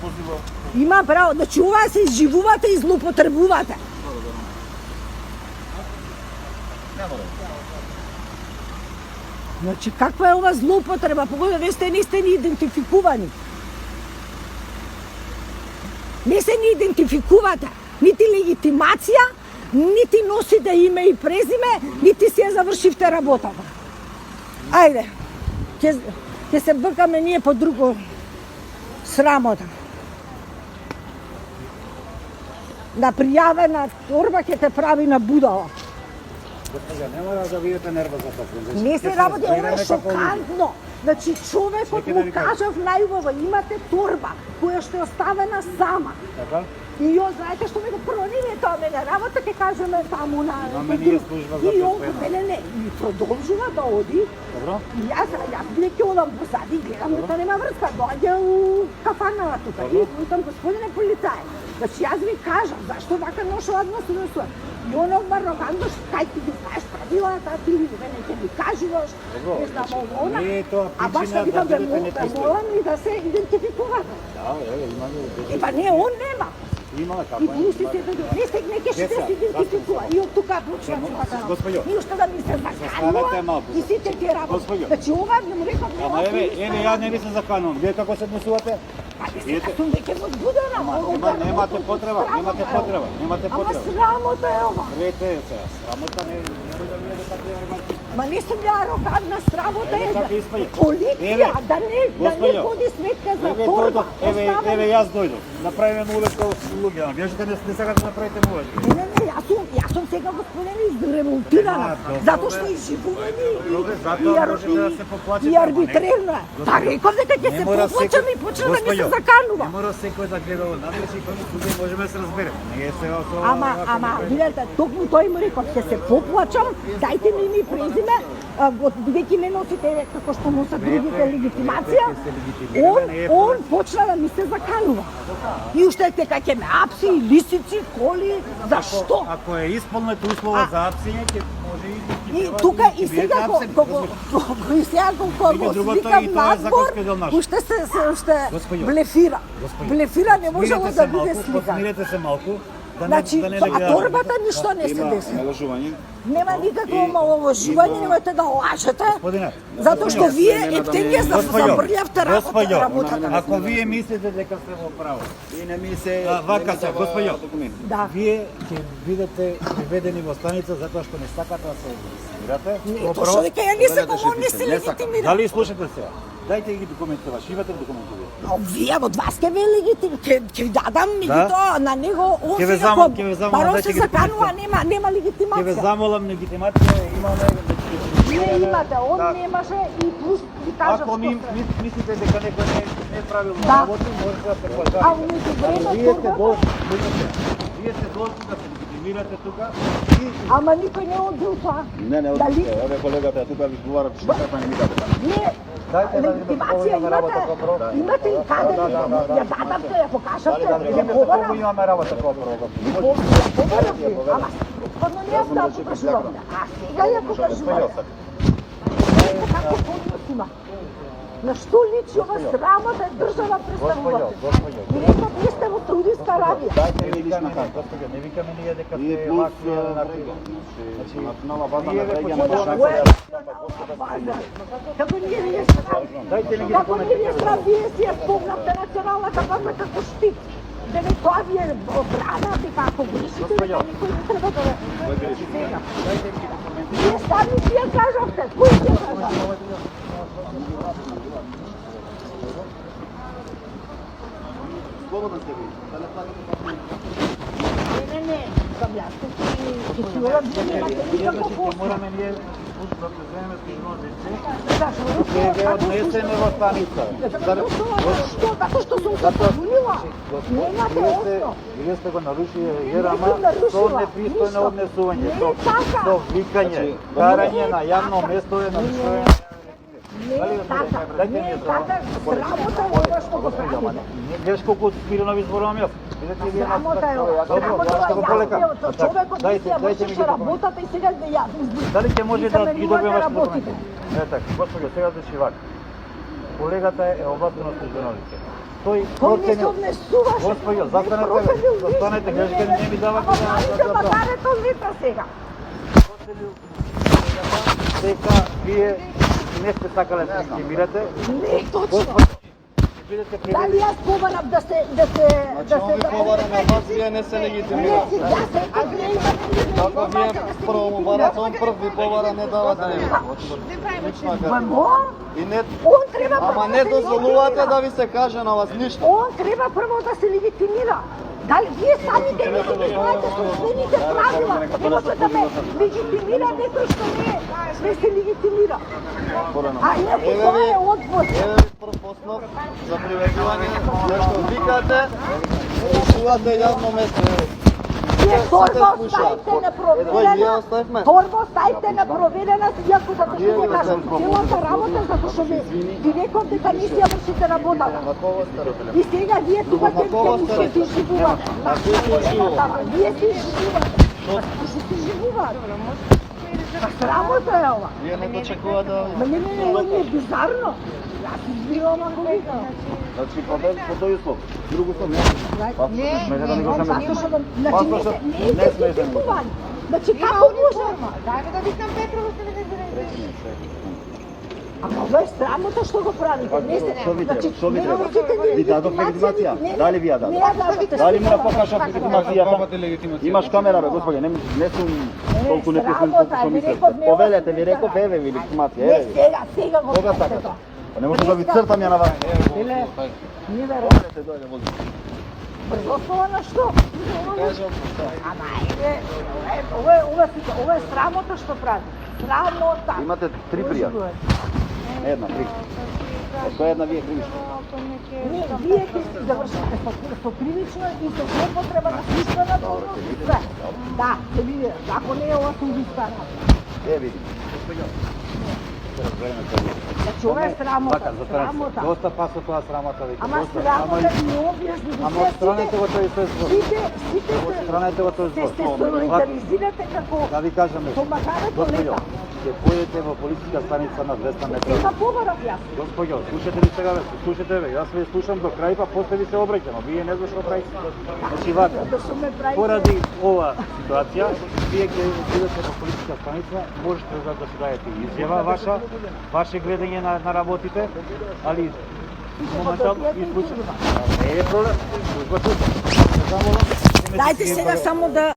позива. Има право, значи ова се изживувате и злоупотребувате. Нема да. Значи каква е ова злоупотреба? Погода, не сте ни идентификувани. Не се ни идентификувате. Нити легитимација, нити носите име и презиме, нити си ја завршивте работата. Ајде, ќе се бркаме ние по друго срамота. Да пријавена торба ќе те прави на будала. Госпожа, нема да видите нервоза така. Не се работи, ова е шокантно. Значи човекот му кажав најубаво, имате торба која што е оставена сама. Така? И ја знаете што ме го прво не е тоа мене работа, ќе кажеме таму на... Имаме ние служба за И он безбедност. не, и продолжува да оди. Добро? И јас бидејќи одам позади, гледам дека нема врска, доаѓа у кафанава тука. И викам, господине полицај, значи јас ви кажам, зашто вака ношуваат носува? И он арогантно, кај ти ги знаеш правилата, ти мене ќе ми кажуваш, не знам она. Не е тоа А баш причина викам да да бидете непристојни. молам и да се идентификувате. Да, имаме. И па не, он нема. Има И како е. пустите да не ќе ще се идентификува. И од тука почва цилата. Господјо. И уште да ми се Застанете заканува малку. и сите ти работи. Господјо. Значи ова не му рекам не. Ама еве, ја не ви се заканувам. Вие како се однесувате? Јас сум веќе возбудена. Немате потреба, немате потреба, немате Ама потреба. срамота е ова. Гледате се, срамота не да видите како е арогантно. Ма не сум ја арогантна, срамота е Како испаѓа? полиција, да не Господјо. води сметка за Еве торба. дојдов, еве јас дојдов. Направиме му улеска луѓе. Вие што не сакате да направите му улеска. Не, јас сум сега господине изремонтирана, затоа што изживувани затоа може да се поплачете, и ама арбитрерно. Па реков дека ќе се поплачам и почна да ми се заканува. Не мора секој да гледа од нас, и кој можеме да се разбереме. Не е сега со Ама, видете, токму тој му реков, ќе се поплачам, дајте ми име и презиме, бидејќи не носите како што носат другите легитимација, он почна да ми се заканува. И уште дека ќе ме апси, лисици, коли, зашто? Ако е исполнето услова за апсење, ќе може И тука и сега кога го свикам надбор, уште блефира. Блефира, не можело да биде слика. Смирете се малку. Значи, а торбата ништо не се деси. Нема никакво омаловажување, немојте да лажете. Затоа што вие ефтинија забрљавте работата. Ако вие мислите дека сте во право и не ми се вака се, господјо. Да. Вие ќе бидете приведени во станица затоа што не сакате да се регистрирате. Точно дека ја не сакам, не се легитимира. Дали слушате сега? Дајте ги документите ваши, имате ли документи вие? А вие од вас ке ве легитим, ке ви дадам тоа на него, он Ќе ве сега замолам, барон дайте се ги заканува, документите. нема Ќе ве легитимација. замолам легитимација, имаме Вие имате, он немаше и плюс ви кажав Ако што се. мислите дека некој не правилно Да. работи, може да се А плажарите. у меѓувреме Вие сте торбата, вие сте должни да се легитимирате тука и ама никој не одбил тоа. Не, Дали? Еве колегата тука ви говорат што така не ми даде. Не, Дайте да легитимација видиме работа имате, како прво. имате и каде, ја дадавте, ја покажавте, ја побарам, имаме работа како прво. ја побаравте, ама стvarno не ја да покажувам. А сега ја покажувам. Како поднос има? На што личи ова срамота држава представувате? И реков, вие сте во Саудиска Арабија. Дайте не викаме, господје, не викаме ние дека Ние сте плюс лакви на значи национална база на вие регија почнете на да шанса. Која е национална база? Како ние ви е срам? Дайте ли ги Како ние ви е документите? срам? Вие си ја спомнавте националната база како штит. Дали тоа ви е брана, дека ако грешите, дека никој не треба да ве сега. Вие сами си ја кажавте, кој ќе кажа? Слободно сте ви. Не, сам јас ќе си урадим, немате никакво Ќе посла. мораме ние да преземеме службено лице. Зашо? Ќе ве однесеме во станица. Што? Затоа што сум се побунила? Немате осно. Вие сте го нарушили Не ерама сум нарушила, со непристојно ништо. однесување, Не е така. со викање, карање на јавно место е нарушување. Не е така, не е така, срамота е ова што го правите. Гледаш колку смирено ви зборувам јас. Видете вие Срамота е ова, Добро, срамота ќе го полека. е ова, човекот не си ја Дайте ми ги вршеше документи. работата и сега да ја избори. Дали ќе може да ги добием вашите работите? документи? Е така, господјо, сега да си вака. колегата е овластено службеното. Тој Тој не се однесуваше. Господјо, застанете, грешка не ми давате да магарето лита сега. Дека вие не сте сакале да се мирате. Не, точно. Бидете Дали јас побарав да се Он ви повара на вас, вие не се Не, легитимирате. јас се Ако вие прво му барате, он прв ви повара, не давате него. Мамо, И не, он треба ама прво не да се дозволувате легитимира. да ви се каже на вас ништо. Он треба прво да се легитимира. Дали вие самите не знаете собствените правила? Не може да ме легитимира некој што не се легитимира. А инаку Еве тоа ви, е одвод. еве ви прв основ за приведување, зашто викате и чувате јавно место. Вие торба слуша. оставите Кој, ние непроверена. оставивме? Торба оставите непроверена, иако затоа Вие што ви го кажам, оставивме. целата работа затоа што ви реков дека не си ја вршите работата. На кого сте родиле? И сега вие тука На кого ќе сте ти живувате. На кој ќе живува? Вие си живувате. Ще си живувате. Па срамота е ова. Вие не дочекувате да... Ма не, ова ми е бизарно. Јас избивам ако викам. Значи, по тој услов. Друг услов не. Смете да не го Затоа замесите. што значи не Не е сме идентификувани. Значи како може? Дајме да викнам Петрова се не Ама ова е срамота што го правите. Не се, Што ви треба? значи, Што ви не треба? носите ни Ви дадов легитимација? Дали ви ја дадов? Не ја дадовте. Дали ми покажа легитимацијата? Имаш камера, бе, господи, не сум толку неписмен колку што мислите. Повелете, ви реков, еве ви легитимација, Не еве ви. сега го Кога правите сакате? тоа. Па не може да ви цртам ја на вас. Еле, не верувам. Повелете, дојде, вози. Брзослова на што? Кажам, Ама ова е срамота што прави. Срамота. имате 3 пријави. Една, 3. Од која една вие кривишна? Не, вие ќе си завршите со кривично и со злоупотреба на службена должност и све. Да, ќе видите, ако не е ова убиства. Види. Значи ова е срамота. Така, застанете. Срамота. Доста пасо тоа срамота веќе. Ама доста. срамота не објасни. Ама отстранете го тој свест. Сите Отстранете го тој се свест. солидаризирате како Да ви кажаме. со магарето Господјо, лета. ќе појдете во полициска станица на 200 метра. Има побарав јас. Господјо, слушате ли сега, бе? Слушате, бе. Јас ве слушам до крај, па после ви се обраќам, а вие не знаеш што правите. Значи вака. Да што ме прави. Поради ова ситуација, вие ќе бидете во полициска станица, можете да се дајете изјава ваше гледање на работите, али моментално не е проблем. Службата, замолам. Дайте сега само да